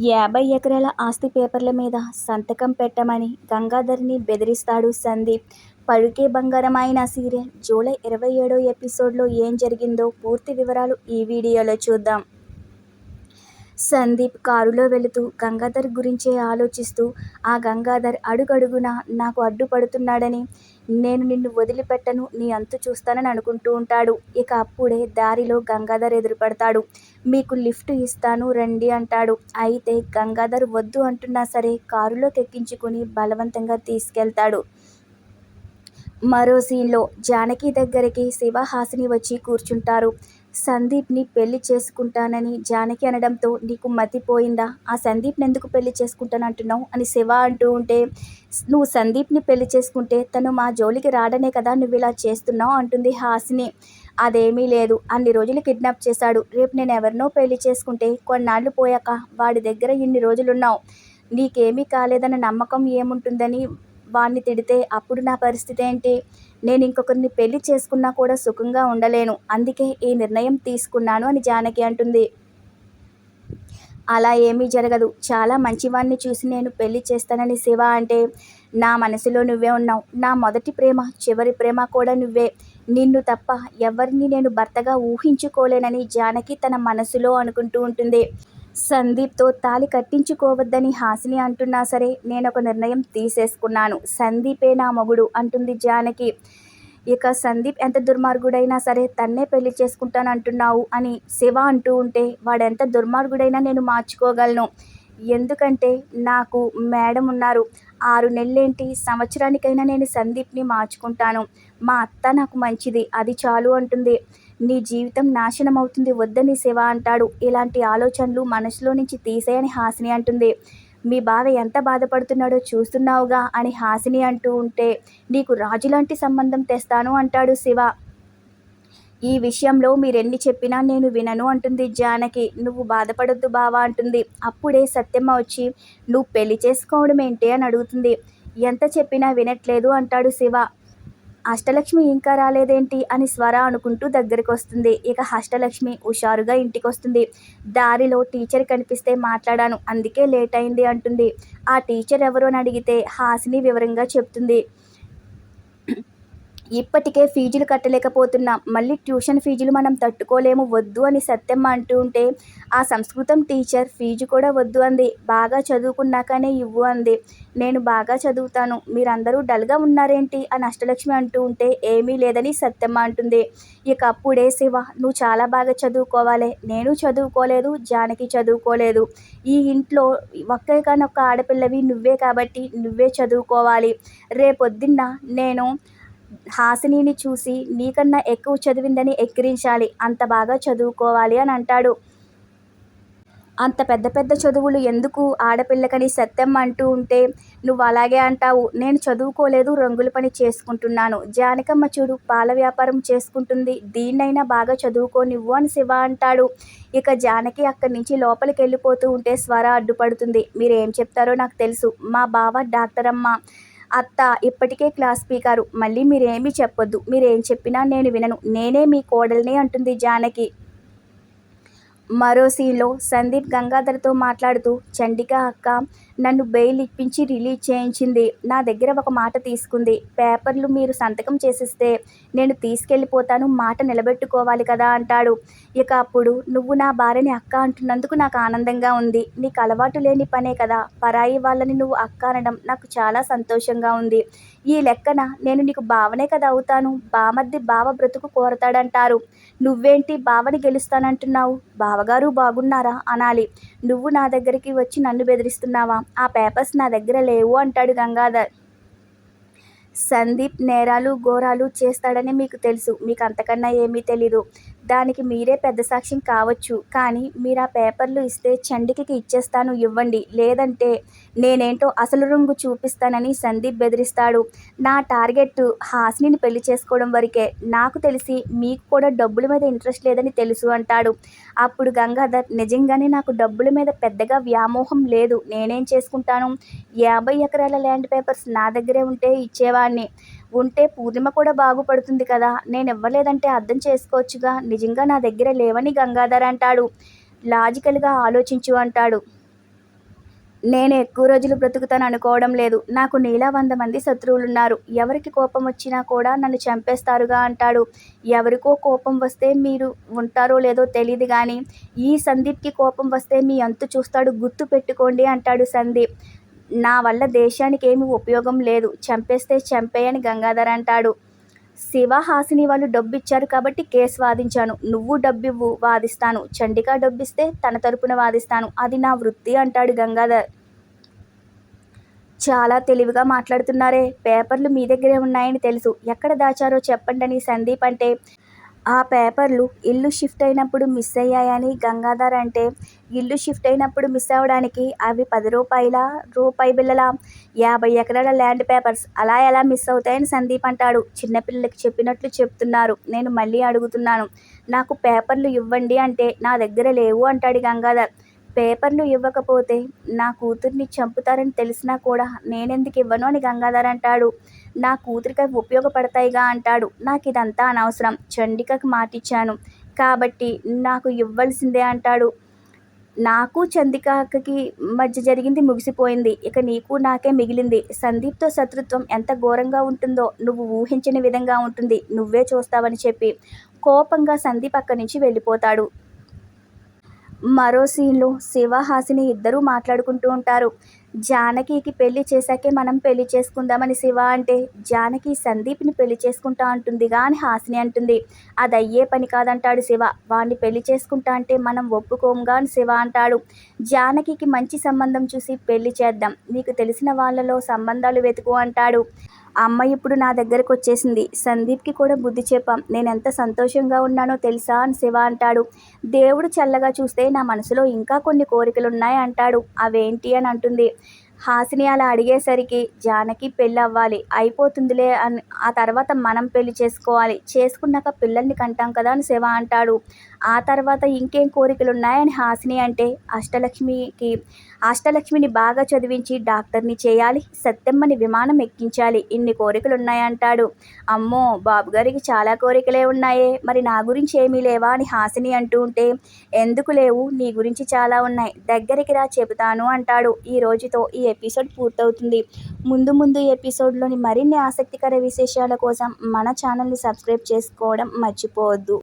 50 ఎకరాల ఆస్తి పేపర్ల మీద సంతకం పెట్టమని గంగాధర్ని బెదిరిస్తాడు సందీప్. పలుకే బంగారం అయిన సీరియల్ జూలై 27 ఎపిసోడ్లో ఏం జరిగిందో పూర్తి వివరాలు ఈ వీడియోలో చూద్దాం. సందీప్ కారులో వెళుతూ గంగాధర్ గురించే ఆలోచిస్తూ, ఆ గంగాధర్ అడుగడుగునా నాకు అడ్డుపడుతున్నాడని, నేను నిన్ను వదిలిపెట్టను, నీ అంతు చూస్తానని అనుకుంటూ ఉంటాడు. ఇక అప్పుడే దారిలో గంగాధర్ ఎదురుపడతాడు. మీకు లిఫ్ట్ ఇస్తాను రండి అంటాడు. అయితే గంగాధర్ వద్దు అంటున్నా సరే కారులోకి ఎక్కించుకుని బలవంతంగా తీసుకెళ్తాడు. మరో సీన్లో జానకి దగ్గరికి శివ, హాసిని వచ్చి కూర్చుంటారు. సందీప్ని పెళ్లి చేసుకుంటానని జానకి అనడంతో, నీకు మతిపోయిందా, ఆ సందీప్ని ఎందుకు పెళ్లి చేసుకుంటానంటున్నావు అని శివ అంటూ ఉంటే, నువ్వు సందీప్ని పెళ్లి చేసుకుంటే తను మా జోలికి రాడనే కదా నువ్వు ఇలా చేస్తున్నావు అంటుంది హాసిని. అదేమీ లేదు, అన్ని రోజులు కిడ్నాప్ చేశాడు. రేపు నేను ఎవరినో పెళ్లి చేసుకుంటే కొన్నాళ్ళు పోయాక వాడి దగ్గర ఇన్ని రోజులున్నావు, నీకేమీ కాలేదన్న నమ్మకం ఏముంటుందని వాణ్ణి తిడితే అప్పుడు నా పరిస్థితి ఏంటి? నేను ఇంకొకరిని పెళ్లి చేసుకున్నా కూడా సుఖంగా ఉండలేను, అందుకే ఈ నిర్ణయం తీసుకున్నాను అని జానకి అంటుంది. అలా ఏమీ జరగదు, చాలా మంచివాణ్ణి చూసి నేను పెళ్లి చేస్తానని శివ అంటే, నా మనసులో నువ్వే ఉన్నావు, నా మొదటి ప్రేమ చివరి ప్రేమ కూడా నువ్వే, నిన్ను తప్ప ఎవరిని నేను భర్తగా ఊహించుకోలేనని జానకి తన మనసులో అనుకుంటూ ఉంటుంది. సందీప్తో తాళి కట్టించుకోవద్దని హాసిని అంటున్నా సరే నేనొక నిర్ణయం తీసేసుకున్నాను, సందీపే నా మొగుడు అంటుంది జానకి. ఇక సందీప్ ఎంత దుర్మార్గుడైనా సరే తన్నే పెళ్లి చేసుకుంటానంటున్నావు అని శివ అంటూ ఉంటే, వాడెంత దుర్మార్గుడైనా నేను మార్చుకోగలను, ఎందుకంటే నాకు మేడం ఉన్నారు, 6 నెలలేంటి సంవత్సరానికైనా నేను సందీప్ని మార్చుకుంటాను, మా అత్త నాకు మంచిది, అది చాలు అంటుంది. నీ జీవితం నాశనం అవుతుంది వద్దని శివ అంటాడు. ఇలాంటి ఆలోచనలు మనసులో నుంచి తీసేయని హాసిని అంటుంది. మీ బావ ఎంత బాధపడుతున్నాడో చూస్తున్నావుగా అని హాసిని అంటూ ఉంటే, నీకు రాజులాంటి సంబంధం తెస్తాను అంటాడు శివ. ఈ విషయంలో మీరెన్ని చెప్పినా నేను వినను అంటుంది జానకి. నువ్వు బాధపడొద్దు బావా అంటుంది. అప్పుడే సత్యమ్మ వచ్చి, నువ్వు పెళ్లి చేసుకోవడం ఏంటి అని అడుగుతుంది. ఎంత చెప్పినా వినట్లేదు అంటాడు శివ. అష్టలక్ష్మి ఇంకా రాలేదేంటి అని స్వర అనుకుంటూ దగ్గరికి వస్తుంది. ఇక అష్టలక్ష్మి హుషారుగా ఇంటికొస్తుంది. దారిలో టీచర్ కనిపిస్తే మాట్లాడాను, అందుకే లేట్ అయింది అంటుంది. ఆ టీచర్ ఎవరు అని అడిగితే హాసిని వివరంగా చెప్తుంది. ఇప్పటికే ఫీజులు కట్టలేకపోతున్నాం, మళ్ళీ ట్యూషన్ ఫీజులు మనం తట్టుకోలేము, వద్దు అని సత్యమ్మ అంటూ ఉంటే, ఆ సంస్కృతం టీచర్ ఫీజు కూడా వద్దు అంది, బాగా చదువుకున్నాకనే ఇవ్వు అంది. నేను బాగా చదువుతాను, మీరందరూ డల్గా ఉన్నారేంటి అని అష్టలక్ష్మి అంటూ ఉంటే, ఏమీ లేదని సత్యమ్మ అంటుంది. ఇక అప్పుడే శివ, నువ్వు చాలా బాగా చదువుకోవాలి, నేను చదువుకోలేదు, జానకి చదువుకోలేదు, ఈ ఇంట్లో ఒక్క ఆడపిల్లవి నువ్వే కాబట్టి నువ్వే చదువుకోవాలి, రేపొద్దున్న నేను హాసినిని చూసి నీకన్నా ఎక్కువ చదివిందని ఎక్కిరించాలి, అంత బాగా చదువుకోవాలి అని అంటాడు. అంత పెద్ద పెద్ద చదువులు ఎందుకు ఆడపిల్లకని సత్యమ్మ అంటూ ఉంటే, నువ్వు అలాగే అంటావు, నేను చదువుకోలేదు, రంగుల పని చేసుకుంటున్నాను, జానకమ్మ చూడు పాల వ్యాపారం చేసుకుంటుంది, దీన్నైనా బాగా చదువుకోనివ్వు అని శివ అంటాడు. ఇక జానకి అక్కడి నుంచి లోపలికి వెళ్ళిపోతూ ఉంటే స్వర అడ్డుపడుతుంది. మీరేం చెప్తారో నాకు తెలుసు, మా బావ డాక్టర్ అమ్మ, అత్త ఇప్పటికే క్లాస్ స్పీకరు, మళ్ళీ మీరేమీ చెప్పొద్దు, మీరేం చెప్పినా నేను వినను, నేనే మీ కోడల్ని అంటుంది జానకి. మరో సీన్లో సందీప్ గంగాధర్తో మాట్లాడుతూ, చండిక అక్క నన్ను బెయిల్ ఇప్పించి రిలీజ్ చేయించింది, నా దగ్గర ఒక మాట తీసుకుంది, పేపర్లు మీరు సంతకం చేసిస్తే నేను తీసుకెళ్ళిపోతాను, మాట నిలబెట్టుకోవాలి కదా అంటాడు. ఇక అప్పుడు, నువ్వు నా భార్యని అక్క అంటున్నందుకు నాకు ఆనందంగా ఉంది, నీకు అలవాటు లేని పనే కదా, పరాయి వాళ్ళని నువ్వు అక్క అనడం నాకు చాలా సంతోషంగా ఉంది, ఈ లెక్కన నేను నీకు బావనే కదా అవుతాను, బామర్ది బావ బ్రతుకు కోరతాడంటారు, నువ్వేంటి బావని గెలుస్తానంటున్నావు, బావగారు బాగున్నారా అనాలి, నువ్వు నా దగ్గరికి వచ్చి నన్ను బెదిరిస్తున్నావా, ఆ పేపర్స్ నా దగ్గర లేవు అంటాడు గంగాధర్. సందీప్ నేరాలు ఘోరాలు చేస్తాడని మీకు తెలుసు, మీకు అంతకన్నా ఏమీ తెలీదు, దానికి మీరే పెద్ద సాక్ష్యం కావచ్చు, కానీ మీరు ఆ పేపర్లు ఇస్తే చండికి ఇచ్చేస్తాను, ఇవ్వండి, లేదంటే నేనేంటో అసలు రంగు చూపిస్తానని సందీప్ బెదిరిస్తాడు. నా టార్గెట్ హాసినిని పెళ్లి చేసుకోవడం వరకే, నాకు తెలిసి మీకు కూడా డబ్బుల మీద ఇంట్రెస్ట్ లేదని తెలుసు అంటాడు. అప్పుడు గంగాధర్, నిజంగానే నాకు డబ్బుల మీద పెద్దగా వ్యామోహం లేదు, నేనేం చేసుకుంటాను, 50 ఎకరాల ల్యాండ్ పేపర్స్ నా దగ్గరే ఉంటే ఇచ్చేవాడిని, ఉంటే పూర్ణిమ కూడా బాగుపడుతుంది కదా, నేను ఇవ్వలేదంటే అర్థం చేసుకోవచ్చుగా, నిజంగా నా దగ్గర లేవని గంగాధర్ అంటాడు. లాజికల్గా ఆలోచించు అంటాడు. నేను ఎక్కువ రోజులు బ్రతుకుతాను అనుకోవడం లేదు. నాకు నీలా 100 మంది శత్రువులున్నారు. ఎవరికి కోపం వచ్చినా కూడా నన్ను చంపేస్తారుగా అంటాడు. ఎవరికో కోపం వస్తే మీరు ఉంటారో లేదో తెలీదు గానీ, ఈ సందీప్‌కి కోపం వస్తే మీ అంతు చూస్తాడు గుర్తు పెట్టుకోండి అంటాడు సందీప్. నా వల్ల దేశానికి ఏమి ఉపయోగం లేదు. చంపేస్తే చంపేయ్ అని గంగాధర్ అంటాడు. శివ, హాసిని వాళ్ళు డబ్బిచ్చారు కాబట్టి కేసు వాదించాను. నువ్వు డబ్బివ్వు వాదిస్తాను. చండిక డబ్బిస్తే తన తరపున వాదిస్తాను. అది నా వృత్తి అంటాడు గంగాధర్. చాలా తెలివిగా మాట్లాడుతున్నారే. పేపర్లు మీ దగ్గరే ఉన్నాయని తెలుసు. ఎక్కడ దాచారో చెప్పండని సందీప్ అంటే, ఆ పేపర్లు ఇల్లు షిఫ్ట్ అయినప్పుడు మిస్ అయ్యాయని గంగాధర్ అంటే, ఇల్లు షిఫ్ట్ అయినప్పుడు మిస్ అవ్వడానికి అవి ₹10 రూపాయి బిళ్ళలా? 50 ఎకరాల ల్యాండ్ పేపర్స్ అలా ఎలా మిస్ అవుతాయని సందీప్ అంటాడు. చిన్నపిల్లలకి చెప్పినట్లు చెప్తున్నారు. నేను మళ్ళీ అడుగుతున్నాను. నాకు పేపర్లు ఇవ్వండి అంటే, నా దగ్గర లేవు అంటాడు గంగాధర్. పేపర్లు ఇవ్వకపోతే నా కూతుర్ని చంపుతారని తెలిసినా కూడా నేనెందుకు ఇవ్వను అని గంగాధర్ అంటాడు. నా కూతురికి అవి ఉపయోగపడతాయిగా అంటాడు. నాకిదంతా అనవసరం. చండికకి మాటిచ్చాను కాబట్టి నాకు ఇవ్వాల్సిందే అంటాడు. నాకు చండికకి మధ్య జరిగింది ముగిసిపోయింది. ఇక నీకు నాకే మిగిలింది. సందీప్‌తో శత్రుత్వం ఎంత ఘోరంగా ఉంటుందో నువ్వు ఊహించని విధంగా ఉంటుంది. నువ్వే చూస్తావని చెప్పి కోపంగా సందీప్ అక్కడి నుంచి వెళ్ళిపోతాడు. మరో సీన్‌లో శివ, హాసిని ఇద్దరూ మాట్లాడుకుంటూ ఉంటారు. జానకికి పెళ్లి చేశాకే మనం పెళ్లి చేసుకుందామని శివ అంటే, జానకి సందీప్‌ని పెళ్లి చేసుకుంటా అంటుందిగా అని హాసిని అంటుంది. అదయ్యే పని కాదంటాడు శివ. వాణ్ణి పెళ్లి చేసుకుంటా అంటే మనం ఒప్పుకోంగా అని శివ అంటాడు. జానకికి మంచి సంబంధం చూసి పెళ్లి చేద్దాం. నీకు తెలిసిన వాళ్ళలో సంబంధాలు వెతుకు అంటాడు. అమ్మ ఇప్పుడు నా దగ్గరకొచ్చేసింది. సందీప్‌కి కూడా బుద్ధి చెప్పాం. నేనెంత సంతోషంగా ఉన్నానో తెలుసా అని శివ అంటాడు. దేవుడు చల్లగా చూస్తే నా మనసులో ఇంకా కొన్ని కోరికలున్నాయి అంటాడు. అవేంటి అని అంటుంది. హాసిని అలా అడిగేసరికి, జానకి పెళ్ళవ్వాలి. అయిపోతుందిలే ఆ తర్వాత మనం పెళ్లి చేసుకోవాలి. చేసుకున్నాక పిల్లల్ని కంటాం కదా అని శివ అంటాడు. ఆ తర్వాత ఇంకేం కోరికలున్నాయని హాసిని అంటే, అష్టలక్ష్మిని బాగా చదివించి డాక్టర్‌ని చేయాలి. సత్తెమ్మని విమానం ఎక్కించాలి. ఇన్ని కోరికలున్నాయంటాడు. అమ్మో! బాబుగారికి చాలా కోరికలే ఉన్నాయే. మరి నా గురించి ఏమీ లేవా అని హాసిని అంటూ ఉంటే, ఎందుకు లేవు? నీ గురించి చాలా ఉన్నాయి. దగ్గరికి రా చెబుతాను అంటాడు. ఈ రోజుతో ఈ ఎపిసోడ్ పూర్తవుతుంది. ముందు ముందు ఎపిసోడ్‌లోని మరిన్ని ఆసక్తికర విశేషాల కోసం మన ఛానల్‌ని సబ్స్క్రైబ్ చేసుకోవడం మర్చిపోవద్దు.